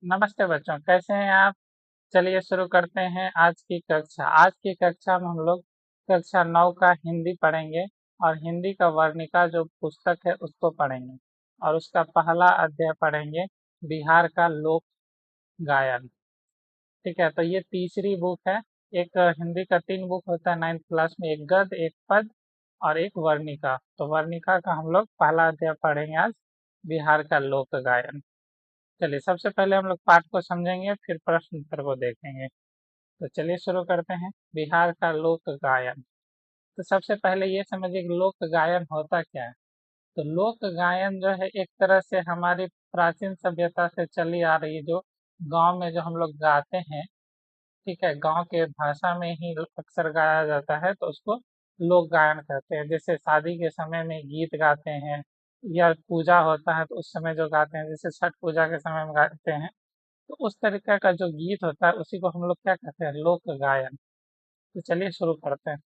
नमस्ते बच्चों, कैसे हैं आप? चलिए शुरू करते हैं आज की कक्षा। आज की कक्षा में हम लोग कक्षा 9 का हिंदी पढ़ेंगे और हिंदी का वर्णिका जो पुस्तक है उसको पढ़ेंगे और उसका पहला अध्याय पढ़ेंगे, बिहार का लोक गायन। ठीक है, तो ये तीसरी बुक है। एक हिंदी का 3 बुक होता है 9th क्लास में, एक गद्य, एक पद और एक वर्णिका। तो वर्णिका का हम लोग पहला अध्याय पढ़ेंगे आज, बिहार का लोक गायन। चलिए सबसे पहले हम लोग पाठ को समझेंगे, फिर प्रश्न उत्तर को देखेंगे। तो चलिए शुरू करते हैं, बिहार का लोक गायन। तो सबसे पहले ये समझिए कि लोक गायन होता क्या है। तो लोक गायन जो है एक तरह से हमारी प्राचीन सभ्यता से चली आ रही, जो गांव में जो हम लोग गाते हैं, ठीक है, गांव के भाषा में ही अक्सर गाया जाता है, तो उसको लोक गायन कहते हैं। जैसे शादी के समय में गीत गाते हैं या पूजा होता है तो उस समय जो गाते हैं, जैसे छठ पूजा के समय में गाते हैं, तो उस तरीके का जो गीत होता है उसी को हम लोग क्या कहते हैं, लोक गायन। तो चलिए शुरू करते हैं।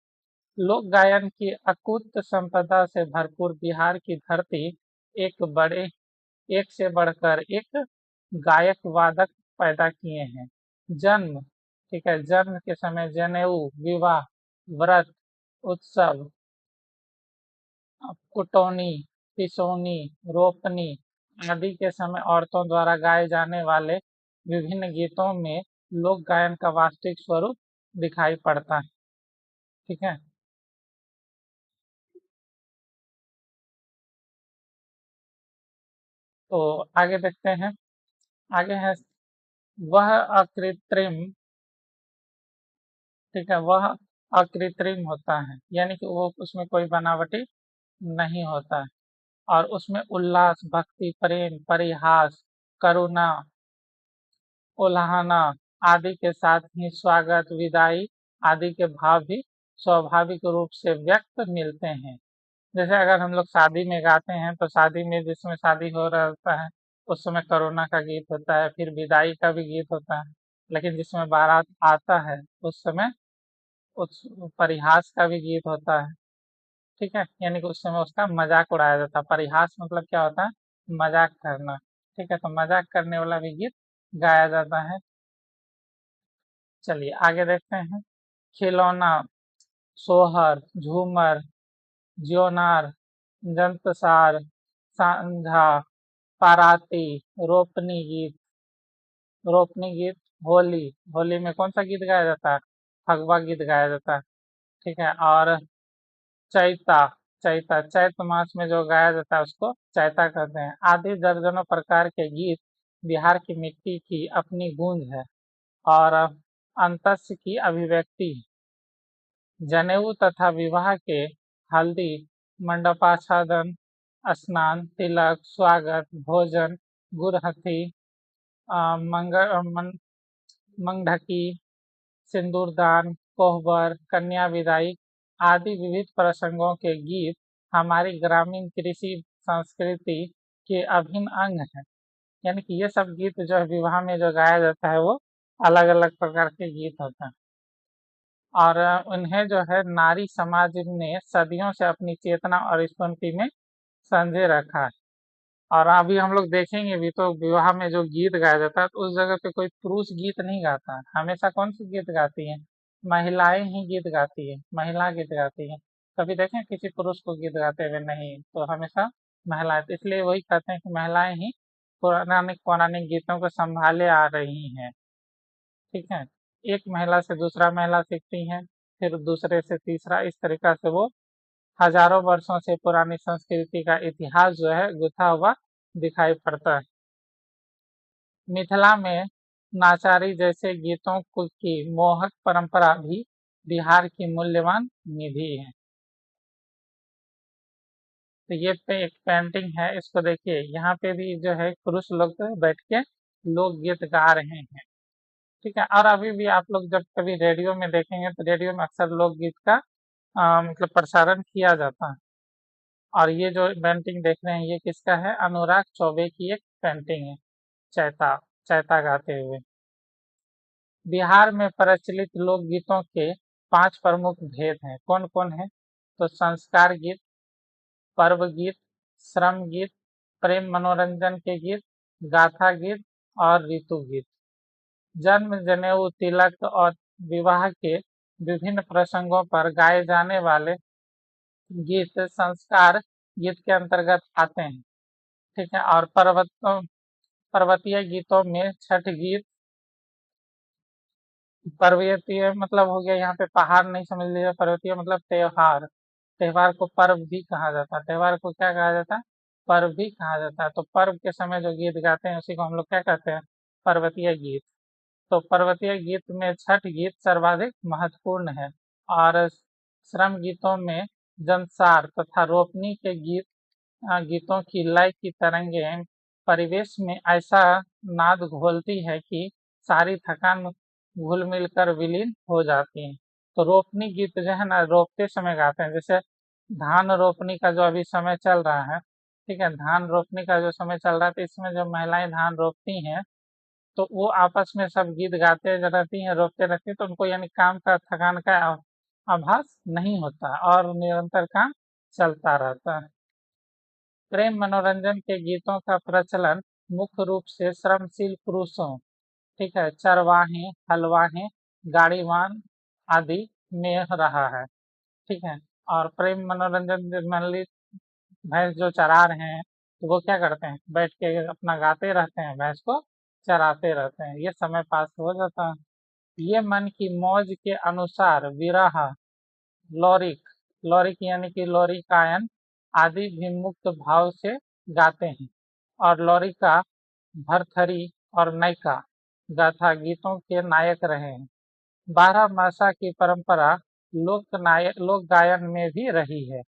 लोक गायन की अकुत संपदा से भरपूर बिहार की धरती एक से बढ़कर एक गायक वादक पैदा किए हैं। जन्म, ठीक है, जन्म के समय जनेऊ, विवाह, व्रत, उत्सव, कुटौनी, पिसौनी, रोपनी आदि के समय औरतों द्वारा गाए जाने वाले विभिन्न गीतों में लोक गायन का वास्तविक स्वरूप दिखाई पड़ता है। ठीक है, तो आगे देखते हैं। आगे है, वह अकृत्रिम, ठीक है, वह अकृत्रिम होता है, यानी कि वो उसमें कोई बनावटी नहीं होता है। और उसमें उल्लास, भक्ति, प्रेम, परिहास, करुणा, उल्हाना आदि के साथ ही स्वागत, विदाई आदि के भाव भी स्वाभाविक रूप से व्यक्त मिलते हैं। जैसे अगर हम लोग शादी में गाते हैं तो शादी में, जिसमें शादी हो रहा होता है, उस समय करुणा का गीत होता है, फिर विदाई का भी गीत होता है। लेकिन जिसमें बारात आता है उस समय उस परिहास का भी गीत होता है। ठीक है, यानी कि उस समय उसका मजाक उड़ाया जाता है। परिहास मतलब क्या होता है, मजाक करना। ठीक है, तो मजाक करने वाला भी गीत गाया जाता है। चलिए आगे देखते हैं। खिलौना, सोहर, झूमर, ज्योनार, जंतसार, सांझा, बाराती, रोपनी गीत। रोपनी गीत, होली, होली में कौन सा गीत गाया जाता है, फगवा गीत गाया जाता है। ठीक है, और चैता, चैता चैत मास में जो गाया जाता है उसको चैता कहते हैं। आदि दर्जनों प्रकार के गीत बिहार की मिट्टी की अपनी गूंज है और अंतस की अभिव्यक्ति है। जनेऊ तथा विवाह के हल्दी, मंडपाच्छादन, स्नान, तिलक, स्वागत, भोजन, गुरहथी, मंगढकी, सिंदूरदान, कोहबर, कन्या विदाई आदि विविध प्रसंगों के गीत हमारी ग्रामीण कृषि संस्कृति के अभिन्न अंग हैं। यानी कि ये सब गीत जो है विवाह में जो गाया जाता है वो अलग अलग प्रकार के गीत होते हैं। और उन्हें जो है नारी समाज ने सदियों से अपनी चेतना और स्मृति में संजो रखा है। और अभी हम लोग देखेंगे भी तो विवाह में जो गीत गाया जाता है तो उस जगह पे कोई पुरुष गीत नहीं गाता है। हमेशा कौन सी गीत गाती हैं, महिलाएं ही गीत गाती है, महिला गीत गाती है। कभी देखें किसी पुरुष को गीत गाते हुए, नहीं, तो हमेशा महिलाएं। तो इसलिए वही कहते हैं कि महिलाएं ही पौराणिक पौराणिक गीतों को संभाले आ रही हैं। ठीक है, एक महिला से दूसरा महिला सीखती हैं, फिर दूसरे से तीसरा, इस तरीका से वो हजारों वर्षों से पुरानी संस्कृति का इतिहास जो है गुथा हुआ दिखाई पड़ता है। मिथिला में नाचारी जैसे गीतों की मोहक परंपरा भी बिहार की मूल्यवान निधि है। तो ये पे एक पेंटिंग है, इसको देखिए, यहाँ पे भी जो है पुरुष लोग तो बैठ के लोकगीत गा रहे हैं। ठीक है, और अभी भी आप लोग जब कभी रेडियो में देखेंगे तो रेडियो में अक्सर लोकगीत का मतलब प्रसारण किया जाता है। और ये जो पेंटिंग देख रहे हैं ये किसका है, अनुराग चौबे की एक पेंटिंग है, चैता, चैता गाते हुए। बिहार में प्रचलित लोकगीतों के 5 प्रमुख भेद हैं। कौन कौन है, तो संस्कार गीत, पर्व गीत, श्रम गीत, प्रेम मनोरंजन के गीत, गाथा गीत और ऋतु गीत। जन्म, जनेऊ, तिलक और विवाह के विभिन्न प्रसंगों पर गाए जाने वाले गीत संस्कार गीत के अंतर्गत आते हैं। ठीक है। और पर्वतीय गीतों में छठ गीत, पर्वतीय मतलब हो गया यहाँ पे पहाड़ नहीं समझ लीजिए, पर्वतीय मतलब त्योहार। त्योहार को पर्व भी कहा जाता है। त्योहार को क्या कहा जाता है? पर्व भी कहा जाता है। तो पर्व के समय जो गीत गाते हैं उसी को हम लोग क्या कहते हैं? पर्वतीय गीत। तो पर्वतीय गीत में छठ गीत सर्वाधिक महत्वपूर्ण है। और श्रम गीतों में जंसार तथा रोपनी के गीतों की लय की तरंगें परिवेश में ऐसा नाद घोलती है कि सारी थकान घुल मिल कर विलीन हो जाती है। तो रोपनी गीत जो है ना, रोपते समय गाते हैं। जैसे धान रोपनी का जो अभी समय चल रहा है, ठीक है, धान रोपनी का जो समय चल रहा है, तो इसमें जो महिलाएं धान रोपती हैं तो वो आपस में सब गीत गाते रहती हैं, रोकते रहती हैं, तो उनको यानी काम का थकान का आभास नहीं होता और निरंतर काम चलता रहता है। प्रेम मनोरंजन के गीतों का प्रचलन मुख्य रूप से श्रमशील पुरुषों, ठीक है, चरवाहे, हलवाहे, गाड़ीवान आदि में रहा है। ठीक है। और प्रेम मनोरंजन मान ली भैंस जो चरा रहे हैं तो वो क्या करते हैं? बैठ के अपना गाते रहते हैं, भैंस को चराते रहते हैं, ये समय पास हो जाता है। ये मन की मौज के अनुसार विरह, लौरिक, लौरिक यानी कि लौरिकायन आदि भी मुक्त भाव से गाते हैं। और लौरिका, भरथरी और नैका गाथा गीतों के नायक रहे हैं। 12 मासा की परंपरा लोक गायन में भी रही है।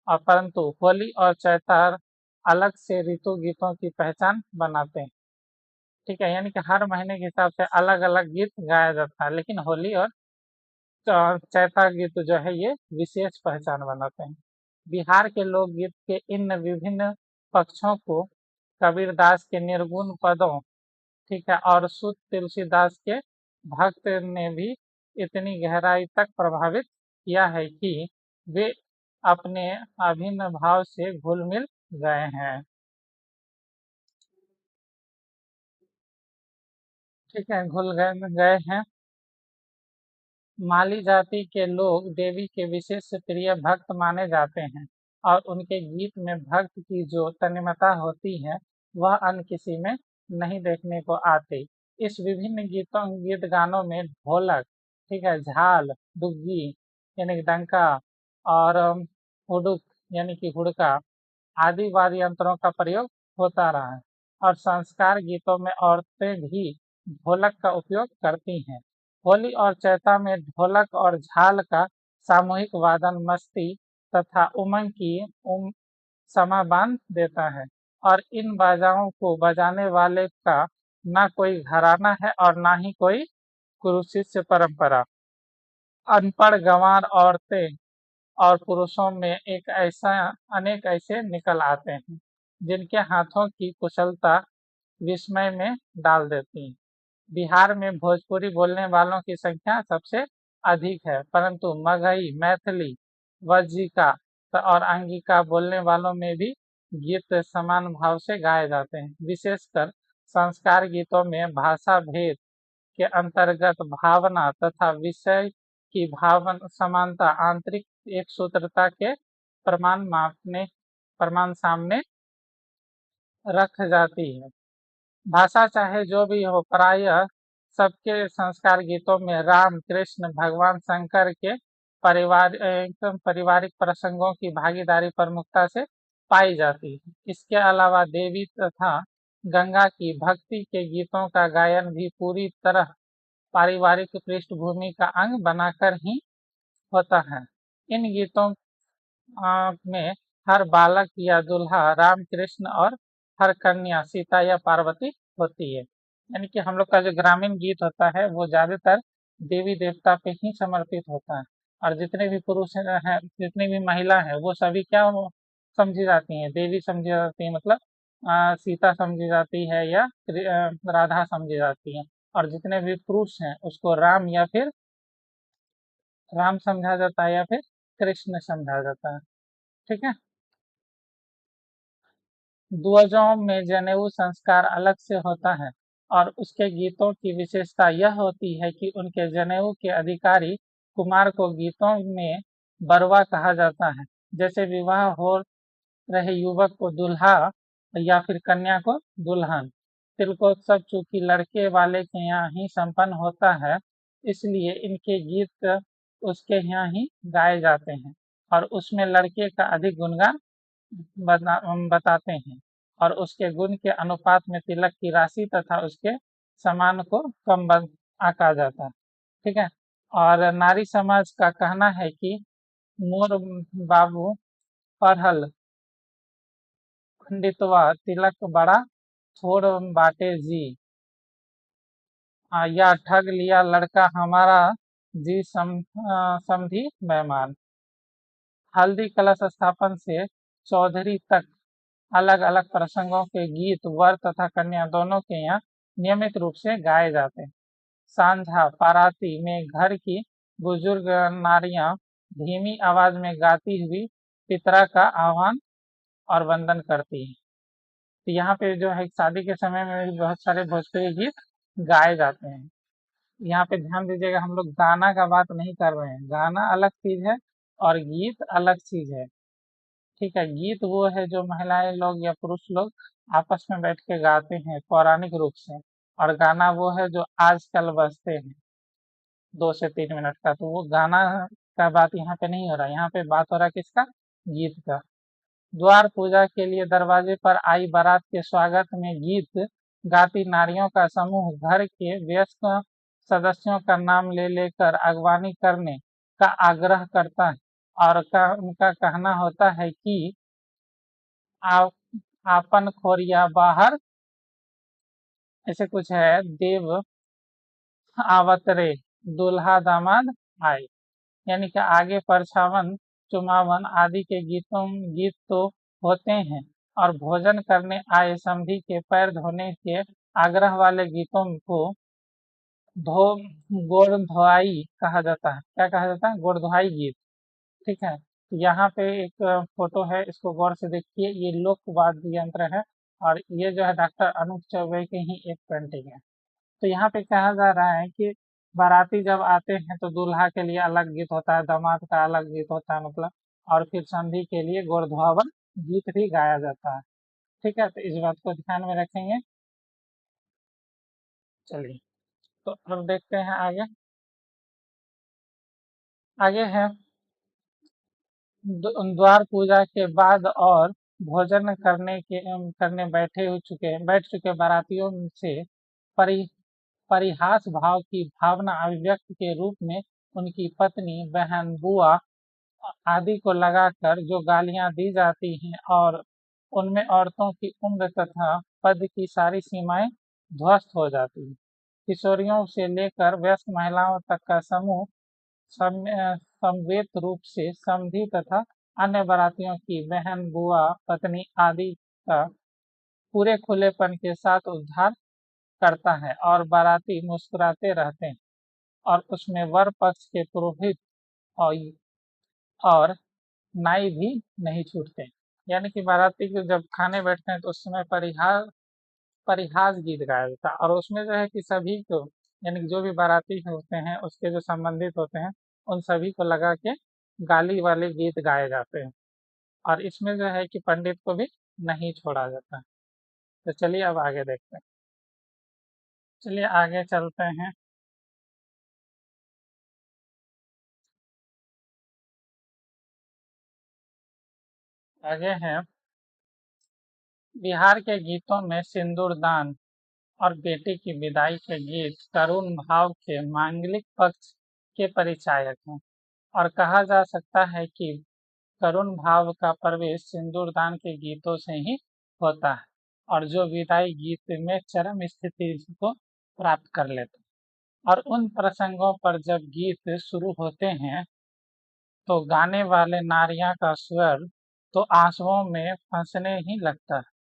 और परंतु होली और चैतर अलग से ऋतु गीतों की पहचान बनाते हैं। ठीक है। यानी कि हर महीने के हिसाब से अलग अलग गीत गाया जाता है, लेकिन होली और चैता गीत जो है ये विशेष पहचान बनाते हैं। बिहार के लोकगीत के इन विभिन्न पक्षों को कबीरदास के निर्गुण पदों, ठीक है, और सुत तुलसीदास के भक्त ने भी इतनी गहराई तक प्रभावित किया है कि वे अपने अभिन्न भाव से घुल मिल गए हैं। ठीक है, घुल गए गए हैं। माली जाति के लोग देवी के विशेष प्रिय भक्त माने जाते हैं और उनके गीत में भक्त की जो तन्मयता होती है वह अन्य किसी में नहीं देखने को आती। इस विभिन्न गीत गानों में ढोलक, ठीक है, झाल, डुग्गी यानी कि डंका और हुडुक यानी कि हुड़का आदि वाद्य यंत्रों का प्रयोग होता रहा है। और संस्कार गीतों में औरतें भी ढोलक का उपयोग करती हैं। होली और चैता में ढोलक और झाल का सामूहिक वादन मस्ती तथा उमंग की समा बांध देता है। और इन बाजाओं को बजाने वाले का ना कोई घराना है और ना ही कोई गुरु शिष्य परंपरा। अनपढ़ गंवार औरतें और पुरुषों में एक ऐसा अनेक ऐसे निकल आते हैं जिनके हाथों की कुशलता विस्मय में डाल देती है। बिहार में भोजपुरी बोलने वालों की संख्या सबसे अधिक है, परंतु मगही, मैथिली, वज्जिका और अंगिका बोलने वालों में भी गीत समान भाव से गाए जाते हैं। विशेषकर संस्कार गीतों में भाषा भेद के अंतर्गत भावना तथा विषय की भावन समानता आंतरिक एक सूत्रता के प्रमाण सामने रख जाती है। भाषा चाहे जो भी हो, प्रायः सबके संस्कार गीतों में राम, कृष्ण, भगवान शंकर के पारिवारिक प्रसंगों की भागीदारी प्रमुखता से पाई जाती है। इसके अलावा देवी तथा गंगा की भक्ति के गीतों का गायन भी पूरी तरह पारिवारिक पृष्ठभूमि का अंग बनाकर ही होता है। इन गीतों में हर बालक या दूल्हा राम कृष्ण और हर कन्या सीता या पार्वती होती है। यानी कि हम लोग का जो ग्रामीण गीत होता है वो ज्यादातर देवी देवता पे ही समर्पित होता है। और जितने भी पुरुष हैं, जितनी भी महिला है, वो सभी क्या समझी जाती हैं? देवी समझी जाती है। मतलब सीता समझी जाती है या राधा समझी जाती है। और जितने भी पुरुष हैं उसको राम या फिर राम समझा जाता है या फिर कृष्ण समझा जाता है। ठीक है। द्विजों में जनेऊ संस्कार अलग से होता है और उसके गीतों की विशेषता यह होती है कि उनके जनेऊ के अधिकारी कुमार को गीतों में बरवा कहा जाता है, जैसे विवाह हो रहे युवक को दूल्हा या फिर कन्या को दुल्हन। तिलकोत्सव चूंकि लड़के वाले के यहाँ ही संपन्न होता है, इसलिए इनके गीत उसके यहाँ ही गाए जाते हैं और उसमें लड़के का अधिक गुणगान बताते हैं और उसके गुण के अनुपात में तिलक की राशि तथा उसके सम्मान को कम आंका जाता है। ठीक है। और नारी समाज का कहना है कि मोर बाबू पढ़ल खंडितवा तिलक बड़ा छोड़ बाटे जी, या ठग लिया लड़का हमारा जी समधी मेहमान। हल्दी कलश स्थापन से चौधरी तक अलग अलग प्रसंगों के गीत वर तथा कन्या दोनों के यहाँ नियमित रूप से गाए जाते हैं। सांझा बाराती में घर की बुजुर्ग नारियां धीमी आवाज में गाती हुई पितरा का आह्वान और वंदन करती हैं। तो यहाँ पे जो है शादी के समय में भी बहुत सारे भोजपुरी गीत गाए जाते हैं। यहाँ पे ध्यान दीजिएगा, हम लोग गाना का बात नहीं कर रहे हैं, गाना अलग चीज है और गीत अलग चीज है। ठीक है। गीत वो है जो महिलाएं लोग या पुरुष लोग आपस में बैठ के गाते हैं पौराणिक रूप से, और गाना वो है जो आजकल बजते हैं 2 से 3 मिनट का। तो वो गाना का बात यहाँ पे नहीं हो रहा, यहाँ पे बात हो रहा है किसका? गीत का। द्वार पूजा के लिए दरवाजे पर आई बारात के स्वागत में गीत गाती नारियों का समूह घर के वयस्क सदस्यों का नाम ले लेकर अगवानी करने का आग्रह करता है और उनका कहना होता है कि आप आपन खोरिया बाहर, ऐसे कुछ है, देव आवत रे दूल्हा दामाद आए। यानी कि आगे परछावन चुमावन आदि के गीत तो होते हैं और भोजन करने आए समधी के पैर धोने के आग्रह वाले गीतों को धो गोड़ धोआई कहा जाता है। क्या कहा जाता है? गोड़ धोआई गीत। ठीक है। तो यहाँ पे एक फोटो है, इसको गौर से देखिए, ये लोक वाद्य यंत्र है और ये जो है डॉक्टर अनूप चौबे की ही एक पेंटिंग है। तो यहाँ पे कहा जा रहा है कि बाराती जब आते हैं तो दूल्हा के लिए अलग गीत होता है, दामाद का अलग गीत होता है मतलब, और फिर संधि के लिए गोरधुआवन गीत भी गाया जाता है। ठीक है। तो इस बात को ध्यान में रखेंगे। चलिए, तो अब देखते हैं आगे। आगे है द्वार पूजा के बाद और भोजन करने बैठ चुके बारातियों से परि परिहास भाव की भावना अभिव्यक्त के रूप में उनकी पत्नी, बहन, बुआ आदि को लगाकर जो गालियां दी जाती हैं और उनमें औरतों की उम्र तथा पद की सारी सीमाएं ध्वस्त हो जाती हैं। किशोरियों से लेकर वयस्क महिलाओं तक का समूह समवेत रूप से समधी तथा अन्य बारातियों की बहन, बुआ, पत्नी आदि का पूरे खुलेपन के साथ उद्धार करता है और बाराती मुस्कुराते रहते हैं और उसमें वर पक्ष के पुरोहित और और नाई भी नहीं छूटते। यानी कि बाराती को जब खाने बैठते हैं तो उस समय परिहास परिहास गीत गाया जाता है और उसमें जो है कि सभी को, यानी कि जो भी बाराती होते हैं उसके जो संबंधित होते हैं उन सभी को लगा के गाली वाले गीत गाए जाते हैं और इसमें जो है कि पंडित को भी नहीं छोड़ा जाता। तो चलिए अब आगे देखते हैं। चलिए आगे चलते हैं। आगे है बिहार के गीतों में सिंदूरदान और बेटी की विदाई के गीत करुण भाव के मांगलिक पक्ष के परिचायक हैं और कहा जा सकता है कि करुण भाव का प्रवेश सिंदूरदान के गीतों से ही होता है और जो विदाई गीत में चरम स्थिति को प्राप्त कर लेते हैं। और उन प्रसंगों पर जब गीत शुरू होते हैं तो गाने वाले नारियां का स्वर तो आंसुओं में फंसने ही लगता है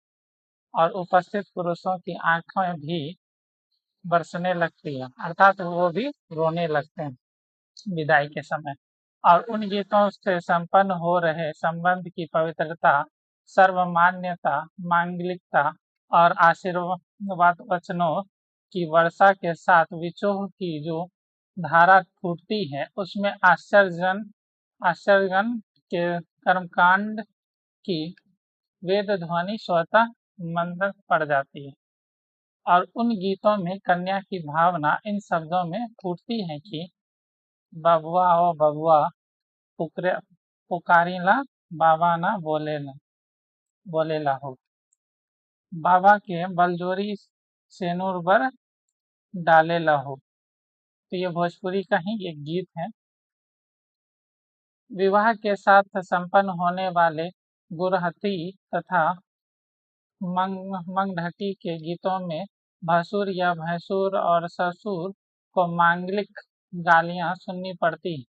और उपस्थित पुरुषों की आंखें भी बरसने लगती है, अर्थात वो भी रोने लगते हैं विदाई के समय। और उन गीतों से संपन्न हो रहे संबंध की पवित्रता, सर्वमान्यता, मांगलिकता और आशीर्वाद वचनों कि वर्षा के साथ विचोह की जो धारा फूटती है उसमें आश्चर्यजन के कर्मकांड की वेद ध्वनि स्वतः मंद पड़ जाती है और उन गीतों में कन्या की भावना इन शब्दों में फूटती है कि बबुआ ओ बबुआ पुकरे पुकारिला बाबा ना बोलेला हो, बाबा के बलजोरी सेनुर बर डालेला हो। तो ये भोजपुरी का ही एक गीत है। विवाह के साथ संपन्न होने वाले गुरहथी तथा मंगढकी के गीतों में भसुर या भैंसुर और ससुर को मांगलिक गालियां सुननी पड़ती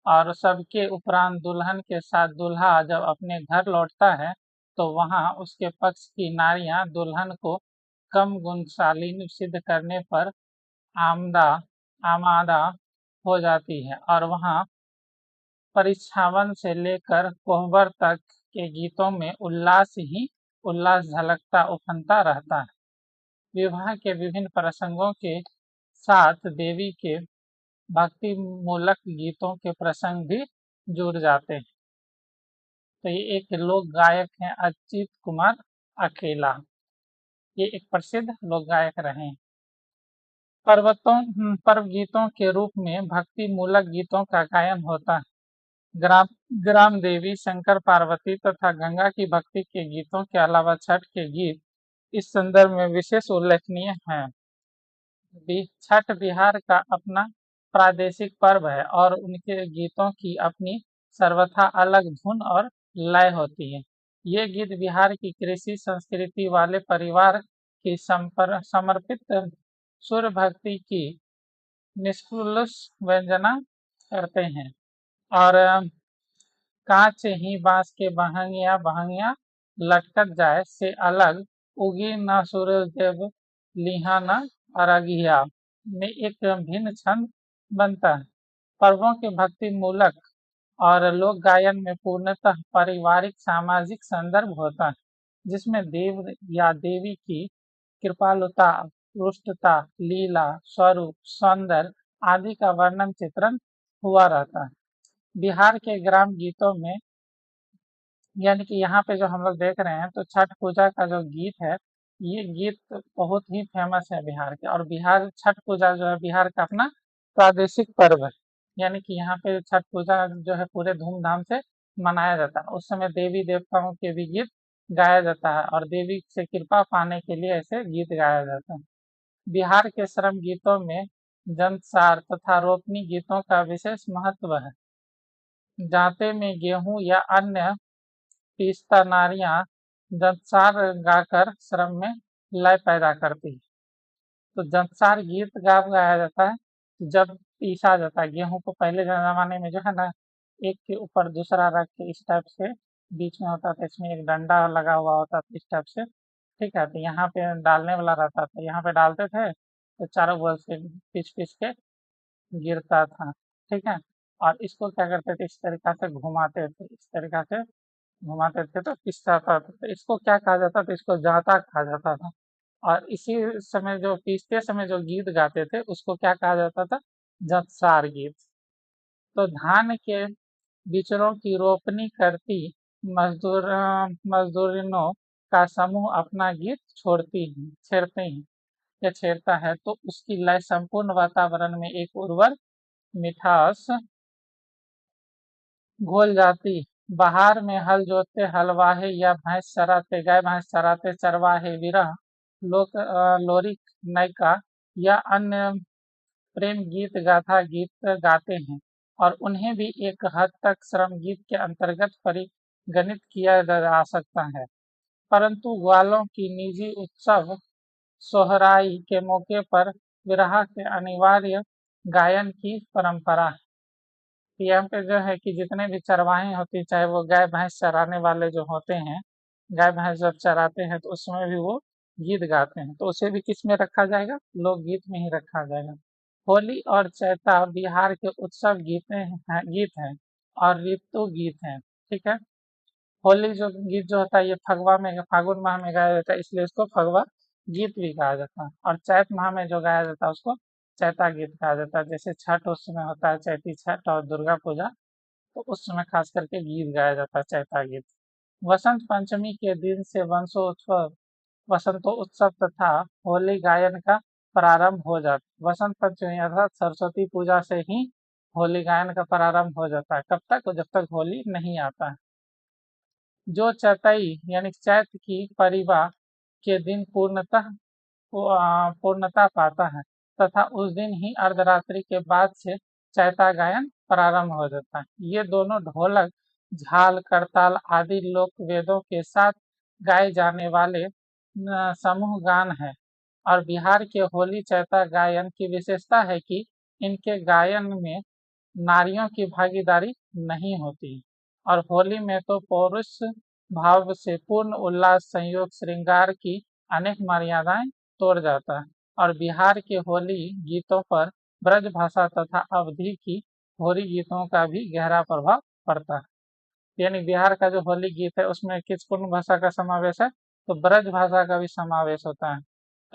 और सबके उपरांत दुल्हन के साथ दूल्हा जब अपने घर लौटता है तो वहां उसके पक्ष की नारियां दुल्हन को कम गुणशाली सिद्ध करने पर आमदा आमादा हो जाती है और वहां परीक्षावन से लेकर कोहबर तक के गीतों में उल्लास ही उल्लास झलकता उफनता रहता है। विवाह के विभिन्न प्रसंगों के साथ देवी के भक्ति मूलक गीतों के प्रसंग भी जुड़ जाते हैं। तो ये एक लोक गायक हैं अच्युत कुमार अकेला, ये एक प्रसिद्ध लोक गायक रहे हैं। पर्व गीतों के रूप में भक्ति मूलक गीतों का गायन होता है। ग्राम ग्राम देवी, शंकर पार्वती तथा गंगा की भक्ति के गीतों के अलावा छठ के गीत इस संदर्भ में विशेष उल्लेखनीय हैं। छठ बिहार का अपना प्रादेशिक पर्व है और उनके गीतों की अपनी सर्वथा अलग धुन और लय होती है। ये गीत बिहार की कृषि संस्कृति वाले परिवार की समर्पित सूर्य भक्ति की निष्कुल्स व्यंजना करते हैं और कांच ही बांस के बहंगिया लटकत जाए से अलग उगी न सूरज देव लिहा न अरगिया में एक भिन्न छंद बनता है। पर्वों के भक्ति मूलक और लोक गायन में पूर्णतः पारिवारिक सामाजिक संदर्भ होता है जिसमें देव या देवी की कृपालुता, रुष्टता, लीला, स्वरूप, सौंदर्य आदि का वर्णन चित्रण हुआ रहता है। बिहार के ग्राम गीतों में यानी कि यहाँ पे जो हम लोग देख रहे हैं तो छठ पूजा का जो गीत है ये गीत बहुत ही फेमस है बिहार के और बिहार छठ पूजा जो है बिहार का अपना प्रादेशिक पर्व है। यानी कि यहाँ पे छठ पूजा जो है पूरे धूमधाम से मनाया जाता है। उस समय देवी देवताओं के भी गीत गाया जाता है और देवी से कृपा पाने के लिए ऐसे गीत गाया जाता है। बिहार के श्रम गीतों में जंतसार तथा रोपनी गीतों का विशेष महत्व है। जाते में गेहूं या अन्य पीसता नारियां जंतसार गाकर श्रम में लय पैदा करती है। तो जंतसार गीत गाया जाता है जब पीसा जाता है गेहूं को। पहले जमाने में जो है ना एक के ऊपर दूसरा रख के इस टाइप से बीच में होता था, इसमें एक डंडा लगा हुआ होता था इस टाइप से, ठीक है। तो यहाँ पे डालने वाला रहता था, यहाँ पे डालते थे तो चारों बगल से पीस पीस के गिरता था, ठीक है। और इसको क्या करते थे, इस तरीका से घुमाते थे, इस तरीका से घुमाते थे तो पिसता था। तो इसको क्या कहा जाता था, इसको जाता कहा जाता था। और इसी समय जो पीसते समय जो गीत गाते थे उसको क्या कहा जाता था, जंतसार गीत। तो धान के बिचड़ों की रोपनी करती मजदूरिनों का समूह अपना गीत छेड़ते हैं या छेड़ता है तो उसकी लय संपूर्ण वातावरण में एक उर्वर मिठास घोल जाती। बहार में हल जोतते हलवाहे या भैंस चराते गाय भैंस चराते चरवाहे विरह लोरिक नयका या अन्य प्रेम गीत गाथा गीत गाते हैं और उन्हें भी एक हद तक श्रम गीत के अंतर्गत परिगणित किया जा सकता है। परंतु ग्वालों की निजी उत्सव सोहराई के मौके पर विरह के अनिवार्य गायन की परंपरा है। यहाँ पे जो है कि जितने भी चरवाहे होते हैं चाहे वो गाय भैंस चराने वाले जो होते हैं, गाय भैंस जब चराते हैं तो उस समय भी वो गीत गाते हैं, तो उसे भी किस में रखा जाएगा, लोकगीत में ही रखा जाएगा। होली और चैता बिहार के उत्सव गीत हैं और ऋतु गीत हैं, ठीक है। होली जो गीत जो होता है ये फागुन माह में गाया जाता है इसलिए इसको फगवा गीत भी कहा जाता है। और चैत माह में जो गाया जाता है उसको चैता गीत कहा जाता है। जैसे छठ उस समय होता है, चैती छठ और दुर्गा पूजा, तो उस समय खास करके गीत गाया जाता है, चैता गीत। वसंत पंचमी के दिन से वसंतोत्सव तथा होली गायन का प्रारंभ हो जाता। वसंत पंचमी अर्थात सरस्वती पूजा से ही होली गायन का प्रारंभ हो जाता है। कब तक? जब तक होली नहीं आता है। जो चैताई यानी चैत की परिवा के दिन पूर्णता पाता है तथा उस दिन ही अर्धरात्रि के बाद से चैता गायन प्रारंभ हो जाता है। ये दोनों ढोलक, झाल, करताल आदि लोक वेदों के साथ गाए जाने वाले समूह गान है। और बिहार के होली चैता गायन की विशेषता है कि इनके गायन में नारियों की भागीदारी नहीं होती। और होली में तो पौरुष भाव से पूर्ण उल्लास, संयोग, श्रृंगार की अनेक मर्यादाएं तोड़ जाता है। और बिहार के होली गीतों पर ब्रज भाषा तथा अवधी की होली गीतों का भी गहरा प्रभाव पड़ता है। यानी बिहार का जो होली गीत है उसमें किस पूर्ण भाषा का समावेश है? तो ब्रज भाषा का भी समावेश होता है।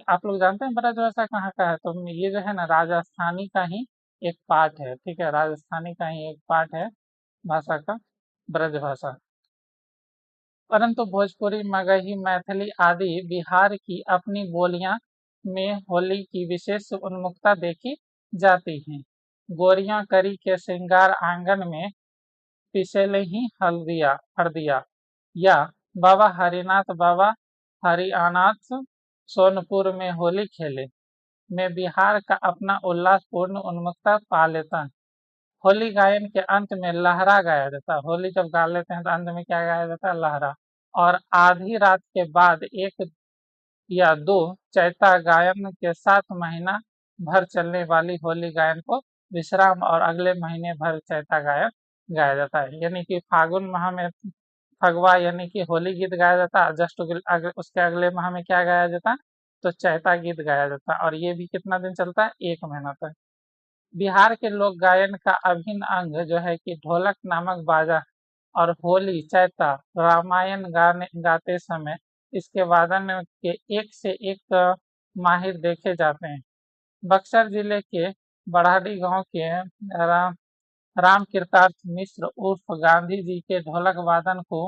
आप लोग जानते हैं ब्रज भाषा कहाँ का है? तो ये जो है ना, राजस्थानी का ही एक पार्ट है। ठीक है, राजस्थानी का ही एक पार्ट है भाषा का, ब्रज भाषा। परंतु भोजपुरी, मगही, मैथिली आदि बिहार की अपनी बोलियां में होली की विशेष उन्मुखता देखी जाती है। गोरियां करी के श्रृंगार आंगन में पिसेले ही हल्दिया या बाबा हरिनाथ बाबा हरियानाथ सोनपुर में होली खेले में बिहार का अपना उल्लासपूर्ण उन्मुखता पा लेता है। होली गायन के अंत में लहरा गाया जाता है। होली जब गा लेते हैं तो अंत में क्या गाया जाता है? लहरा। और आधी रात के बाद एक या दो चैता गायन के साथ महीना भर चलने वाली होली गायन को विश्राम और अगले महीने भर चैता गायन गाया जाता है। यानी कि फागुन माह में फगवा यानी कि होली गीत गाया जाता है। जस्ट उसके अगले माह में क्या गाया जाता है? तो चैता गीत गाया जाता है। और ये भी कितना दिन चलता है? 1 महीना तक। बिहार के लोक गायन का अभिन्न अंग जो है कि ढोलक नामक बाजा। और होली, चैता, रामायण गाते समय इसके वादन के एक से एक माहिर देखे जाते हैं। बक्सर जिले के बढ़ाडी गांव के राम कृतार्थ मिश्र उर्फ गांधी जी के ढोलक वादन को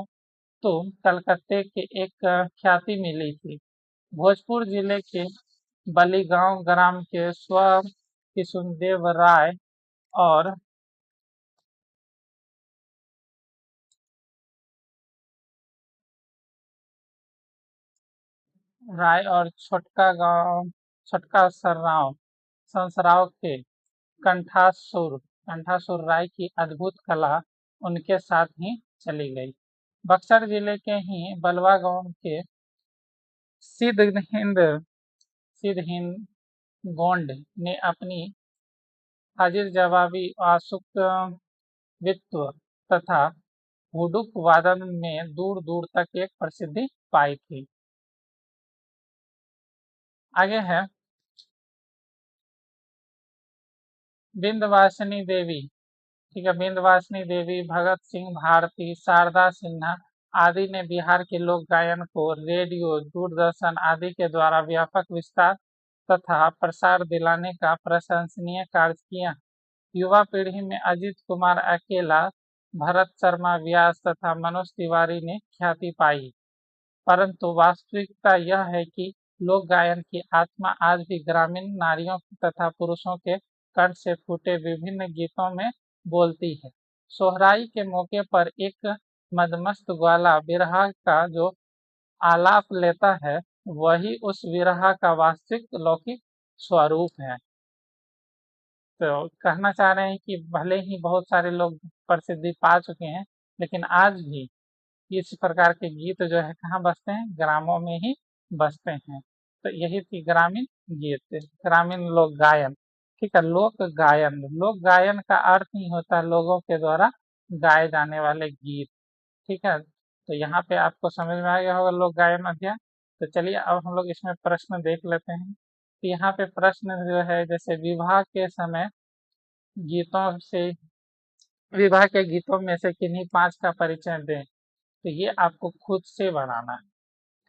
तो कलकत्ते के एक ख्याति मिली थी। भोजपुर जिले के बलीगांव ग्राम के स्व किशुनदेव और छोटका सर्राव संसराव के कंठासुर राय की अद्भुत कला उनके साथ ही चली गई। बक्सर जिले के ही बलवा गांव के सिद्ध हिंद सिद्ध हिंद गोंड ने अपनी हाजिर जवाबी वित्व तथा हुडुक वादन में दूर दूर तक एक प्रसिद्धि पाई थी। आगे है विंध्यवासिनी देवी। ठीक है, विंध्यवासिनी देवी, भगत सिंह भारती, शारदा सिन्हा आदि ने बिहार के लोक गायन को रेडियो, दूरदर्शन आदि के द्वारा व्यापक विस्तार तथा प्रसार दिलाने का प्रशंसनीय कार्य किया। युवा पीढ़ी में अजित कुमार अकेला, भरत शर्मा व्यास तथा मनोज तिवारी ने ख्याति पाई। परंतु वास्तविकता यह है कि लोक गायन की आत्मा आज भी ग्रामीण नारियों तथा पुरुषों के कंठ से फूटे विभिन्न गीतों में बोलती है। सोहराई के मौके पर एक मदमस्त ग्वाला बिरहा का जो आलाप लेता है, वही उस विरहा का वास्तविक लौकिक स्वरूप है। तो कहना चाह रहे हैं कि भले ही बहुत सारे लोग प्रसिद्धि पा चुके हैं, लेकिन आज भी इस प्रकार के गीत जो है कहाँ बजते हैं? ग्रामों में ही बजते हैं। तो यही थी ग्रामीण गीत, ग्रामीण लोक गायन। ठीक है, लोक गायन का अर्थ ही होता है लोगों के द्वारा गाए जाने वाले गीत। ठीक है, तो यहाँ पे आपको समझ में आ गया होगा लोक गायन अध्ययन। तो चलिए अब हम लोग इसमें प्रश्न देख लेते हैं। तो यहाँ पे प्रश्न जो है, जैसे गीतों से विवाह के गीतों में से किन्हीं 5 का परिचय दें। तो ये आपको खुद से बनाना है।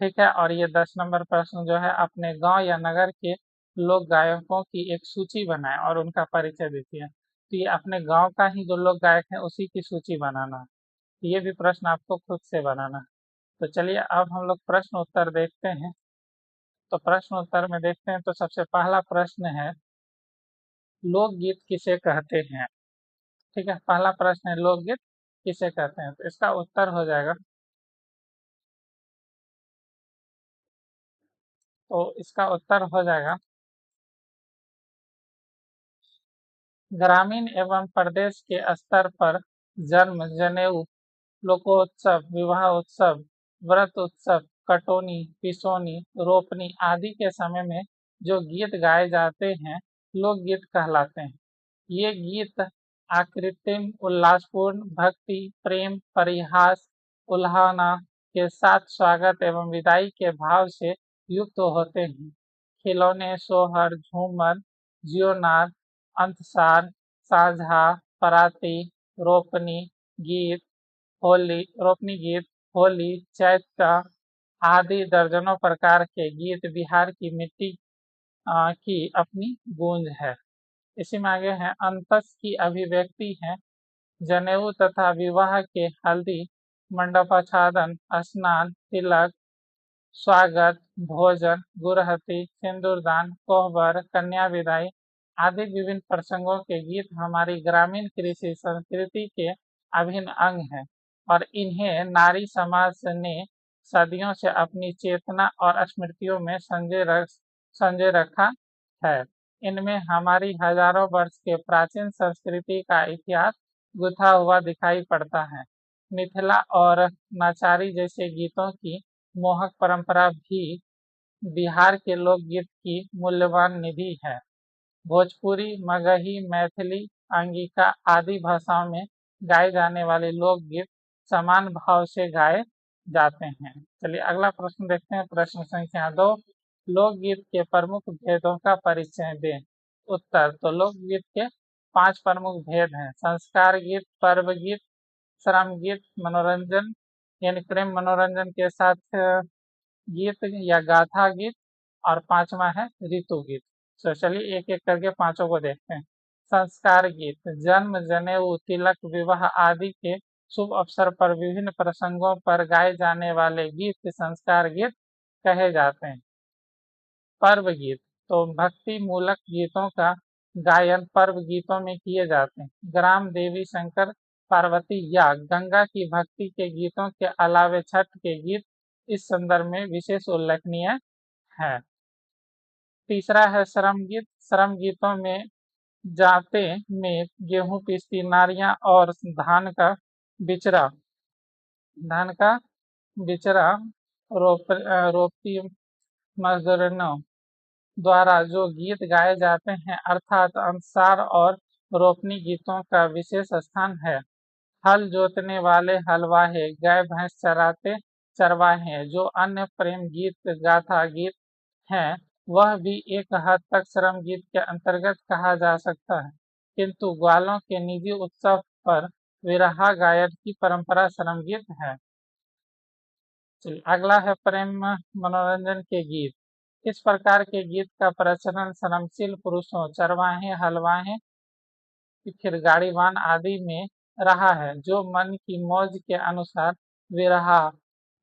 ठीक है। और ये 10 नंबर प्रश्न जो है, अपने गांव या नगर के लोक गायकों की एक सूची बनाएं और उनका परिचय दीजिए। तो ये अपने गांव का ही जो लोक गायक है उसी की सूची बनाना है। तो ये भी प्रश्न आपको खुद से बनाना है। तो चलिए अब हम लोग प्रश्न उत्तर देखते हैं। तो प्रश्न उत्तर में देखते हैं, तो सबसे पहला प्रश्न है, लोकगीत किसे कहते हैं? ठीक है, पहला प्रश्न है, लोकगीत किसे कहते हैं? तो इसका उत्तर हो जाएगा, तो इसका उत्तर हो जाएगा, ग्रामीण एवं प्रदेश के स्तर पर जन्म, जनेऊ, लोकोत्सव, विवाह उत्सव, व्रत उत्सव, कटोनी, पिसोनी, रोपनी आदि के समय में जो गीत गाए जाते हैं, लोकगीत कहलाते हैं। ये गीत आकृतिम, उल्लासपूर्ण, भक्ति, प्रेम, परिहास, उल्हाना के साथ स्वागत एवं विदाई के भाव से युक्त होते हैं। खिलौने, सोहर, झूमर, जियोनार, अंतसार, साझा, पराती, रोपनी गीत, होली, रोपनी गीत, होली, चैता आदि दर्जनों प्रकार के गीत बिहार की मिट्टी की अपनी गूंज है। इसी में आगे है, अंतस की अभिव्यक्ति है, जनेऊ तथा विवाह के हल्दी, मंडपाच्छादन, स्नान, तिलक, स्वागत, भोजन, गुरहथी, सिंदूरदान, कोहबर, कन्या विदाई आदि विभिन्न प्रसंगों के गीत हमारी ग्रामीण कृषि संस्कृति के अभिन्न अंग हैं और इन्हें नारी समाज ने सदियों से अपनी चेतना और स्मृतियों में संजय रखा है। इनमें हमारी हजारों वर्ष के प्राचीन संस्कृति का इतिहास गुथा हुआ दिखाई पड़ता है। मिथिला और नाचारी जैसे गीतों की मोहक परंपरा भी बिहार के लोकगीत की मूल्यवान निधि है। भोजपुरी, मगही, मैथिली, अंगिका आदि भाषाओं में गाए जाने वाले लोकगीत समान भाव से गाए जाते हैं। चलिए अगला प्रश्न देखते हैं, प्रश्न संख्या 2, लोकगीत के प्रमुख भेदों का परिचय दें। उत्तर, तो लोकगीत के 5 प्रमुख भेद हैं, संस्कार गीत, पर्व गीत, श्रम गीत, मनोरंजन यानी प्रेम मनोरंजन के साथ गीत या गाथा गीत, और 5वां है ऋतु गीत। तो चलिए एक एक करके पांचों को देखते हैं। संस्कार गीत, जन्म, जनेऊ, तिलक, विवाह आदि के शुभ अवसर पर विभिन्न प्रसंगों पर गाए जाने वाले गीत संस्कार गीत कहे जाते हैं। पर्व गीत, तो भक्ति मूलक गीतों का गायन पर्व गीतों में किए जाते हैं। ग्राम देवी, शंकर पार्वती या गंगा की भक्ति के गीतों के अलावे छठ के गीत इस संदर्भ में विशेष उल्लेखनीय है। तीसरा है श्रम गीत, श्रम गीतों में जाते में गेहूं पीसती नारियां और बिचरा धान का बिचरा रोपती मजदूरों द्वारा जो गीत गाए जाते हैं, अर्थात अंसार और रोपनी गीतों का विशेष स्थान है। हल जोतने वाले हलवाहे, गाय भैंस चराते चरवाहे जो अन्य प्रेम गीत गाथा गीत हैं, वह भी एक हद तक श्रम गीत के अंतर्गत कहा जा सकता है, किंतु ग्वालों के निजी उत्सव पर विरहा गायन की परंपरा श्रम गीत है। चलिए अगला है प्रेम मनोरंजन के गीत। इस प्रकार के गीत का प्रचलन श्रमशील पुरुषों, चरवाहे, हलवाहे, फिर गाड़ीवान आदि में रहा है, जो मन की मौज के अनुसार विरहा,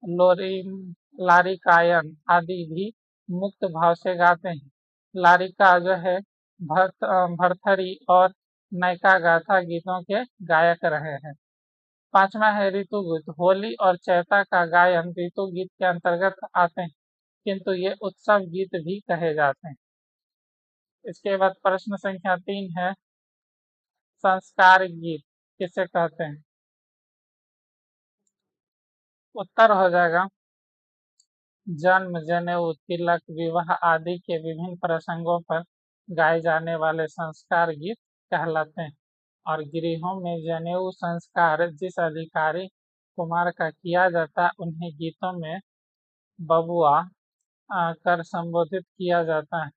लोरी, लारिकायन आदि भी मुक्त भाव से गाते हैं। लारिका जो है भरथरी और नयका गाथा गीतों के गायक रहे हैं। 5वां है ऋतु गीत, होली और चैता का गायन ऋतु गीत के अंतर्गत आते हैं, किंतु ये उत्सव गीत भी कहे जाते हैं। इसके बाद प्रश्न संख्या 3 है, संस्कार गीत किसे कहते हैं? उत्तर हो जाएगा, जन्म, जनेऊ, तिलक, विवाह आदि के विभिन्न प्रसंगों पर गाए जाने वाले संस्कार गीत कहलाते हैं। और गृहों में जनेऊ संस्कार जिस अधिकारी कुमार का किया जाता है, उन्हें गीतों में बबुआ कर संबोधित किया जाता है।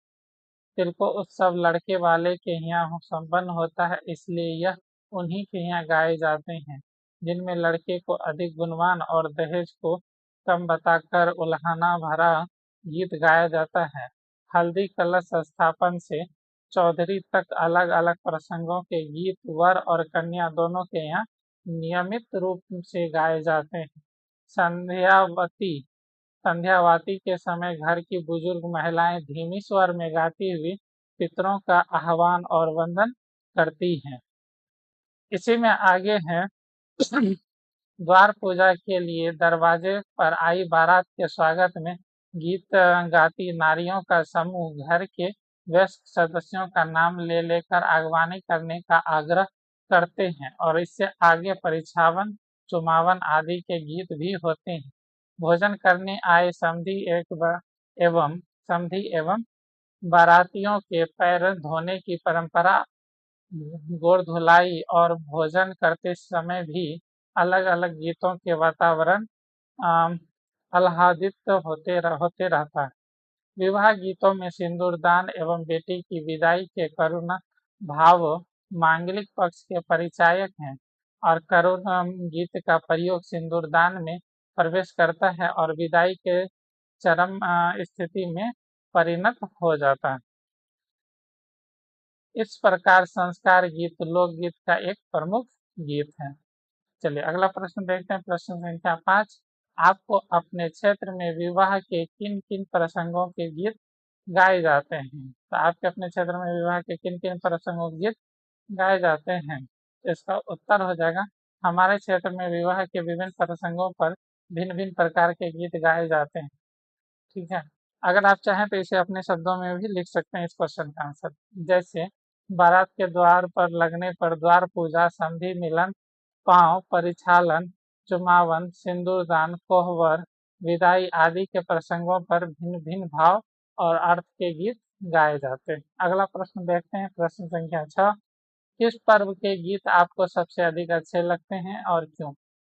तिलको उत्सव लड़के वाले के यहाँ संपन्न होता है, इसलिए यह उन्हीं के यहाँ गाए जाते हैं जिनमें लड़के को अधिक गुणवान और दहेज को कम बताकर उल्हाना भरा गीत गाया जाता है। हल्दी कलश स्थापन से चौधरी तक अलग अलग प्रसंगों के गीत वर और कन्या दोनों के यहाँ नियमित रूप से गाए जाते हैं। संध्यावाती के समय घर की बुजुर्ग महिलाएं धीमी स्वर में गाती हुई पितरों का आह्वान और वंदन करती हैं। इसी में आगे है द्वार पूजा के लिए दरवाजे पर आई बारात के स्वागत में गीत गाती नारियों का समूह घर के वयस्क सदस्यों का नाम ले लेकर आगवानी करने का आग्रह करते हैं और इससे आगे परिछावन चुमावन आदि के गीत भी होते हैं। भोजन करने आए समधी एवं बारातियों के पैर धोने की परंपरा, गोड़ धुलाई और भोजन करते समय भी अलग अलग गीतों के वातावरण आह्लादित होते रहता है। विवाह गीतों में सिंदूरदान एवं बेटी की विदाई के करुण भाव मांगलिक पक्ष के परिचायक हैं और करुण गीत का प्रयोग सिंदूरदान में प्रवेश करता है और विदाई के चरम स्थिति में परिणत हो जाता है। इस प्रकार संस्कार गीत लोकगीत का एक प्रमुख गीत है। चलिए अगला प्रश्न देखते हैं। प्रश्न संख्या 5, आपको अपने क्षेत्र में विवाह के किन किन प्रसंगों के गीत गाए जाते हैं? तो आपके अपने क्षेत्र में विवाह के किन किन प्रसंगों के गीत गाए जाते हैं? इसका उत्तर हो जाएगा, हमारे क्षेत्र में विवाह के विभिन्न प्रसंगों पर भिन्न भिन्न प्रकार के गीत गाए जाते हैं। ठीक है, अगर आप चाहें तो इसे अपने शब्दों में भी लिख सकते हैं इस क्वेश्चन का आंसर। जैसे बारात के द्वार पर लगने पर द्वार पूजा, संधि मिलन, पांव परिछालन, चुमावन, सिंदूरदान, कोहबर, विदाई आदि के प्रसंगों पर भिन्न भिन्न भाव और अर्थ के गीत गाए जाते हैं। अगला प्रश्न देखते हैं। प्रश्न संख्या 6, किस पर्व के गीत आपको सबसे अधिक अच्छे लगते हैं और क्यों?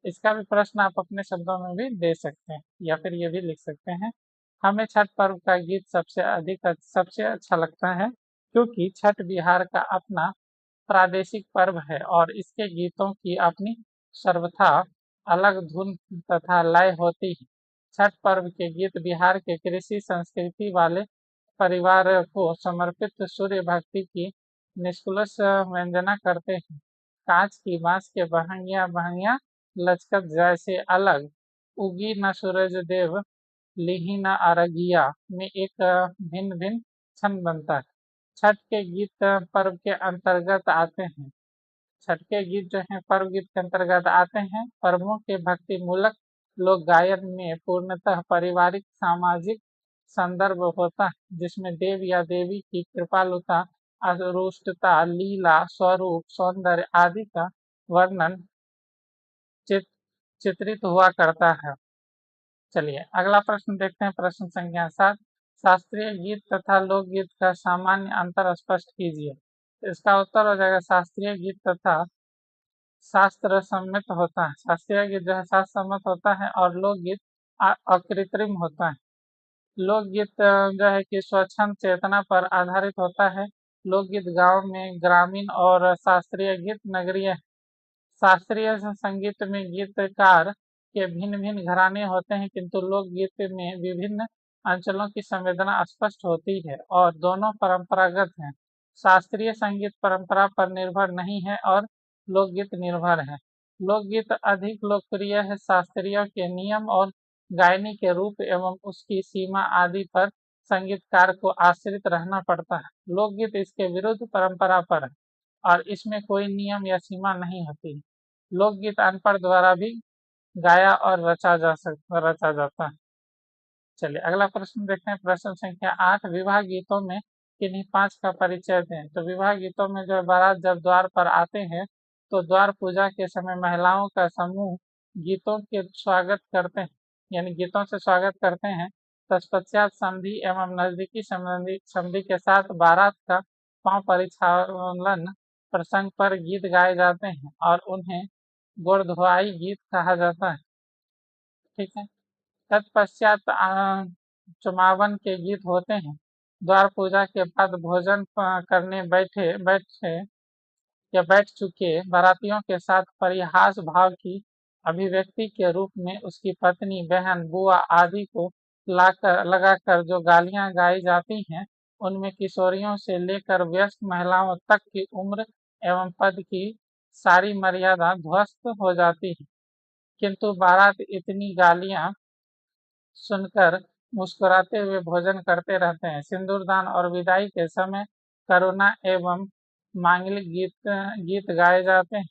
इसका भी प्रश्न आप अपने शब्दों में भी दे सकते हैं या फिर ये भी लिख सकते हैं, हमें छठ पर्व का गीत सबसे अच्छा लगता है क्योंकि छठ बिहार का अपना प्रादेशिक पर्व है और इसके गीतों की अपनी सर्वथा अलग धुन तथा लय होती है। छठ पर्व के गीत बिहार के कृषि संस्कृति वाले परिवार को समर्पित सूर्य भक्ति की निष्कलुष व्यंजना करते हैं। कांच की बांस के बहंगिया बहंगिया लचकत जैसे अलग उगी न सूरज देव लिही न अरगिया में एक भिन्न भिन्न छंद बनता है। छठ के गीत पर्व के अंतर्गत आते हैं। छठ के गीत जो है पर्व गीत के अंतर्गत आते हैं। पर्वों के भक्ति मूलक लोक गायन में पूर्णतः पारिवारिक सामाजिक संदर्भ होता है जिसमें देव या देवी की कृपालुता, अरुष्टता, लीला, स्वरूप, सौंदर्य आदि का वर्णन चित्रित हुआ करता है। चलिए अगला प्रश्न देखते हैं। प्रश्न संख्या 7, शास्त्रीय गीत तथा लोकगीत का सामान्य अंतर स्पष्ट कीजिए। इसका उत्तर हो जाएगा, शास्त्रीय गीत तथा शास्त्र सम्मत होता है। शास्त्रीय गीत जो है शास्त्र सम्मत होता है और लोकगीत अकृत्रिम होता है। लोकगीत जो है कि स्वच्छंद चेतना पर आधारित होता है। लोकगीत गांव में ग्रामीण और शास्त्रीय गीत नगरीय। शास्त्रीय संगीत में गीतकार के भिन्न भिन्न घराने होते हैं किंतु लोकगीत में विभिन्न अंचलों की संवेदना स्पष्ट होती है और दोनों परंपरागत हैं। शास्त्रीय संगीत परंपरा पर निर्भर नहीं है और लोकगीत निर्भर है। लोकगीत अधिक लोकप्रिय है। शास्त्रीय के नियम और गायनी के रूप एवं उसकी सीमा आदि पर संगीतकार को आश्रित रहना पड़ता है। लोकगीत इसके विरुद्ध परंपरा पर है और इसमें कोई नियम या सीमा नहीं होती। लोकगीत अनपढ़ द्वारा भी गाया और रचा जाता है। चलिए अगला प्रश्न देखते हैं। प्रश्न संख्या 8, विवाह गीतों में किन्हीं 5 का परिचय दें। तो विवाह गीतों में जो बारात जब द्वार पर आते हैं तो द्वार पूजा के समय महिलाओं का समूह गीतों के स्वागत करते हैं, यानी गीतों से स्वागत करते हैं। तत्पश्चात समधी एवं नजदीकी समधी के साथ बारात का पांव परिछालन प्रसंग पर गीत गाए जाते हैं और उन्हें गोड़ धुआई गीत कहा जाता है। ठीक है, तत्पश्चात चुमावन के गीत होते हैं। द्वार पूजा के बाद भोजन करने बैठ चुके बारातियों के साथ परिहास भाव की अभिव्यक्ति के रूप में उसकी पत्नी, बहन, बुआ आदि को लगाकर जो गालियां गाई जाती हैं, उनमें किशोरियों से लेकर वयस्क महिलाओं तक की उम्र एवं पद की सारी मर्यादा ध्वस्त हो जाती है। किंतु बारात इतनी गालियां सुनकर मुस्कुराते हुए भोजन करते रहते हैं। सिंदूरदान और विदाई के समय करुणा एवं मांगलिक गीत गीत गाए जाते हैं।